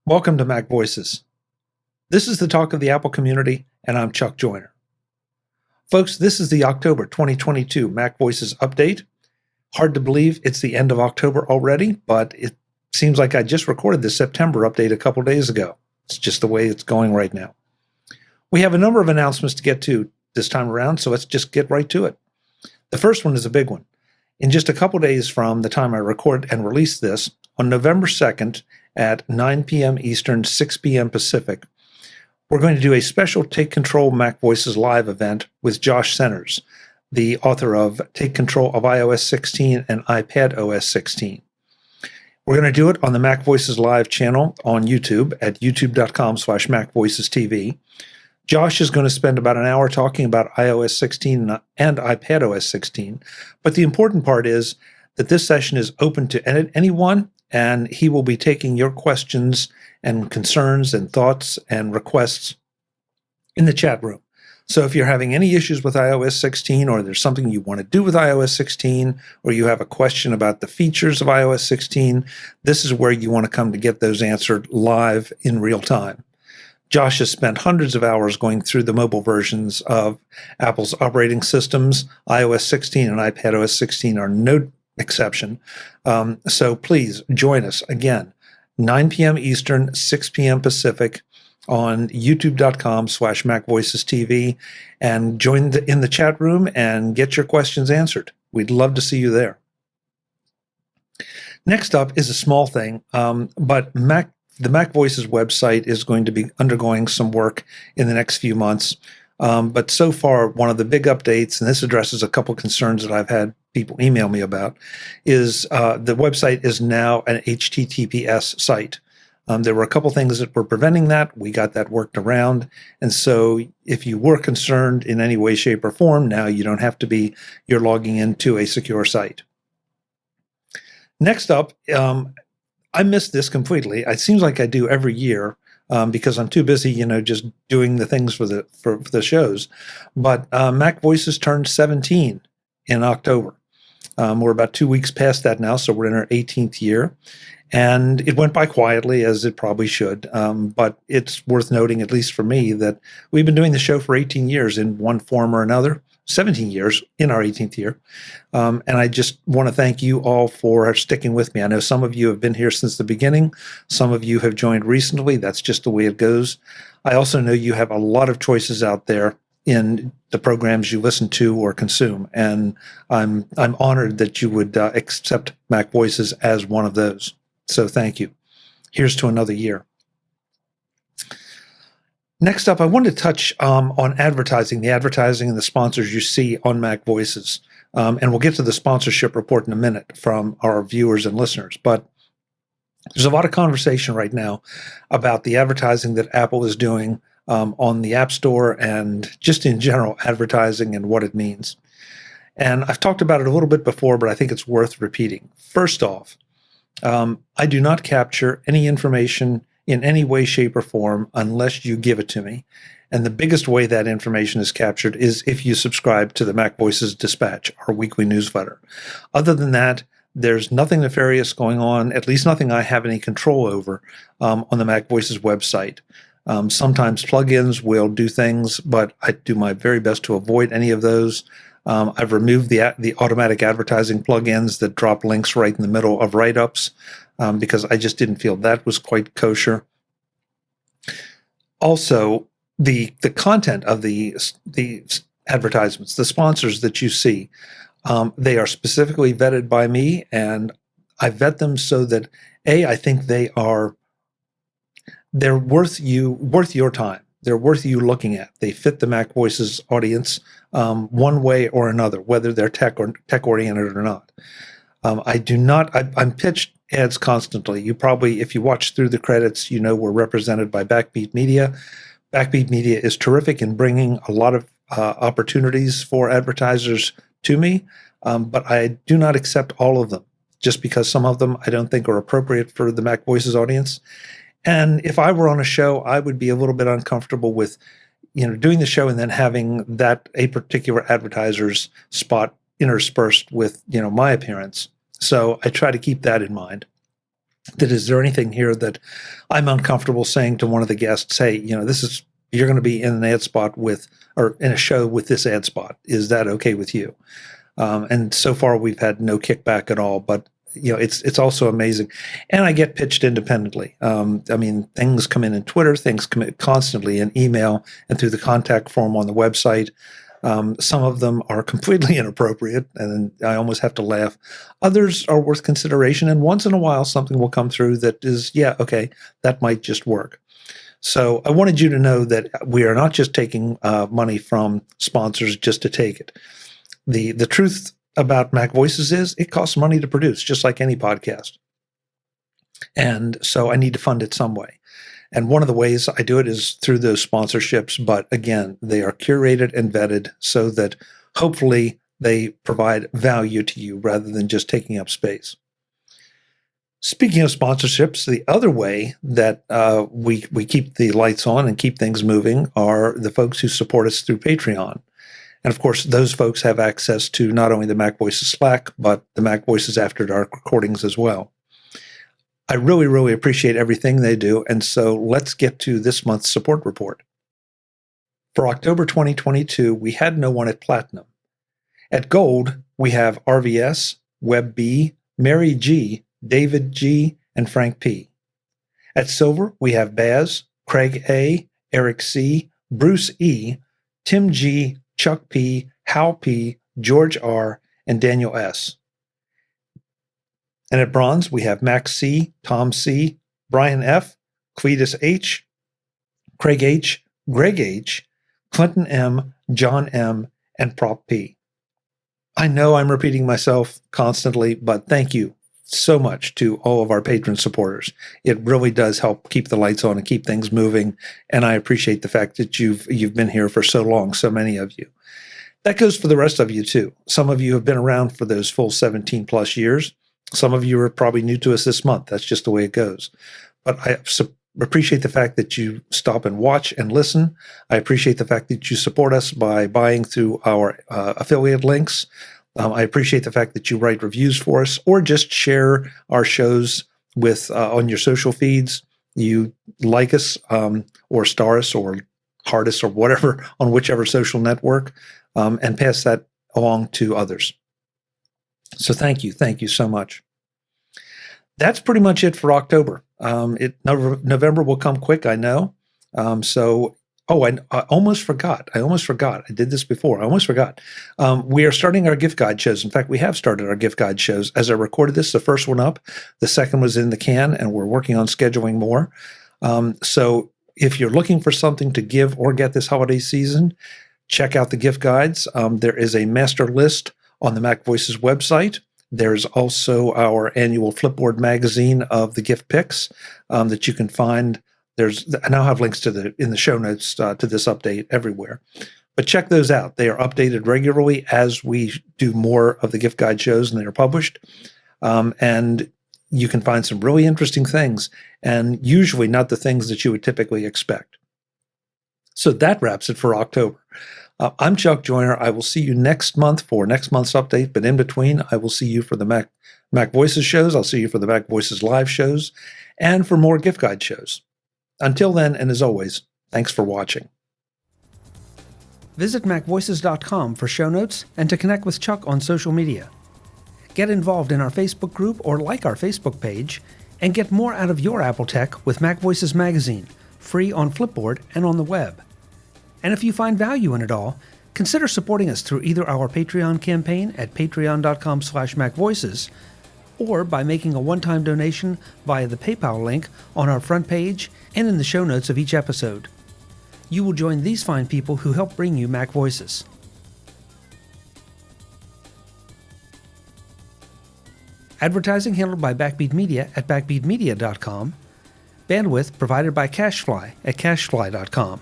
Welcome to Mac Voices. This is the talk of the Apple community, and I'm Chuck Joyner. Folks, this is the October 2022 Mac Voices update. Hard to believe it's the end of October already, but it seems like I just recorded the September update a couple days ago. It's just the way it's going right now. We have a number of announcements to get to this time around, so let's just get right to it. The first one is a big one. In just a couple days from the time I record and release this, on November 2nd at 9 p.m. Eastern, 6 p.m. Pacific, we're going to do a special Take Control Mac Voices Live event with Josh Centers, the author of Take Control of iOS 16 and iPad OS 16. We're going to do it on the Mac Voices Live channel on YouTube at youtube.com/MacVoicesTV. Josh is going to spend about an hour talking about iOS 16 and iPad OS 16, but the important part is that this session is open to anyone, and he will be taking your questions and concerns and thoughts and requests in the chat room. So if you're having any issues with iOS 16, or there's something you want to do with iOS 16, or you have a question about the features of iOS 16, this is where you want to come to get those answered live in real time. Josh has spent hundreds of hours going through the mobile versions of Apple's operating systems. iOS 16 and iPad OS 16 are no exception. So please join us again, 9 p.m. Eastern, 6 p.m. Pacific on youtube.com/MacVoicesTV, and join in the chat room and get your questions answered. We'd love to see you there. Next up is a small thing, but the Mac Voices website is going to be undergoing some work in the next few months. But so far, one of the big updates, and this addresses a couple concerns that I've had people email me about, is the website is now an HTTPS site. There were a couple things that were preventing that. We got that worked around. And so if you were concerned in any way, shape, or form, now you don't have to be, you're logging into a secure site. Next up, I missed this completely. It seems like I do every year because I'm too busy, just doing the things for the shows. But Mac Voices turned 17 in October. We're about 2 weeks past that now, so we're in our 18th year. And it went by quietly, as it probably should. But it's worth noting, at least for me, that we've been doing the show for 18 years in one form or another. 17 years in our 18th year. And I just want to thank you all for sticking with me. I know some of you have been here since the beginning. Some of you have joined recently. That's just the way it goes. I also know you have a lot of choices out there in the programs you listen to or consume. And I'm honored that you would accept Mac Voices as one of those. So thank you. Here's to another year. Next up, I wanted to touch on advertising, the advertising and the sponsors you see on Mac Voices. And we'll get to the sponsorship report in a minute from our viewers and listeners. But there's a lot of conversation right now about the advertising that Apple is doing on the App Store and just in general advertising and what it means. And I've talked about it a little bit before, but I think it's worth repeating. First off, I do not capture any information in any way, shape, or form unless you give it to me. And the biggest way that information is captured is if you subscribe to the Mac Voices Dispatch, our weekly newsletter. Other than that, there's nothing nefarious going on, at least nothing I have any control over on the Mac Voices website. Sometimes plugins will do things, but I do my very best to avoid any of those. I've removed the automatic advertising plugins that drop links right in the middle of write-ups because I just didn't feel that was quite kosher. Also, the content of the advertisements, the sponsors that you see, they are specifically vetted by me, and I vet them so that I think they're worth your time. They're worth you looking at. They fit the Mac Voices audience one way or another, whether they're tech oriented or not. I'm pitched ads constantly. You probably, if you watch through the credits, we're represented by Backbeat Media. Backbeat Media is terrific in bringing a lot of opportunities for advertisers to me, but I do not accept all of them, just because some of them I don't think are appropriate for the Mac Voices audience. And if I were on a show, I would be a little bit uncomfortable with, doing the show and then having that a particular advertiser's spot interspersed with, my appearance. So I try to keep that in mind. that is there anything here that I'm uncomfortable saying to one of the guests, hey, you're going to be in an ad spot or in a show with this ad spot. Is that okay with you? And so far we've had no kickback at all, but it's also amazing. And I get pitched independently. Things come in Twitter, things come in constantly in email and through the contact form on the website. Some of them are completely inappropriate, and I almost have to laugh. Others are worth consideration, and once in a while something will come through that is, okay, that might just work. So I wanted you to know that we are not just taking money from sponsors just to take it. The truth about MacVoices is it costs money to produce, just like any podcast. And so I need to fund it some way. And one of the ways I do it is through those sponsorships. But again, they are curated and vetted so that hopefully they provide value to you rather than just taking up space. Speaking of sponsorships, the other way that we keep the lights on and keep things moving are the folks who support us through Patreon. And of course, those folks have access to not only the MacVoices Slack, but the MacVoices After Dark recordings as well. I really, really appreciate everything they do. And so let's get to this month's support report. For October 2022, we had no one at Platinum. At Gold, we have RVS, Web B, Mary G, David G, and Frank P. At Silver, we have Baz, Craig A, Eric C, Bruce E, Tim G, Chuck P, Hal P, George R, and Daniel S. And at Bronze, we have Max C, Tom C, Brian F, Cletus H, Craig H, Greg H, Clinton M, John M, and Prop P. I know I'm repeating myself constantly, but thank you so much to all of our patron supporters. It really does help keep the lights on and keep things moving, and I appreciate the fact that you've been here for so long, so many of you. That goes for the rest of you too. Some of you have been around for those full 17 plus years. Some of you are probably new to us this month. That's just the way it goes. But I appreciate the fact that you stop and watch and listen. I appreciate the fact that you support us by buying through our affiliate links. I appreciate the fact that you write reviews for us or just share our shows with on your social feeds. You like us or star us or heart us or whatever on whichever social network and pass that along to others. So thank you so much. That's pretty much it for October. November will come quick, I know. I almost forgot. I did this before. I almost forgot. We are starting our gift guide shows. In fact, we have started our gift guide shows. As I recorded this, the first one up, the second was in the can, and we're working on scheduling more. So if you're looking for something to give or get this holiday season, check out the gift guides. There is a master list on the MacVoices website. There's also our annual Flipboard magazine of the gift picks that you can find. I now have links in the show notes to this update everywhere. But check those out. They are updated regularly as we do more of the gift guide shows and they are published. And you can find some really interesting things, and usually not the things that you would typically expect. So that wraps it for October. I'm Chuck Joyner. I will see you next month for next month's update, but in between, I will see you for the MacVoices shows. I'll see you for the MacVoices live shows and for more gift guide shows. Until then, and as always, thanks for watching. Visit MacVoices.com for show notes and to connect with Chuck on social media. Get involved in our Facebook group or like our Facebook page, and get more out of your Apple tech with MacVoices Magazine, free on Flipboard and on the web. And if you find value in it all, consider supporting us through either our Patreon campaign at patreon.com/MacVoices or by making a one-time donation via the PayPal link on our front page and in the show notes of each episode. You will join these fine people who help bring you MacVoices. Advertising handled by Backbeat Media at backbeatmedia.com. Bandwidth provided by CashFly at cashfly.com.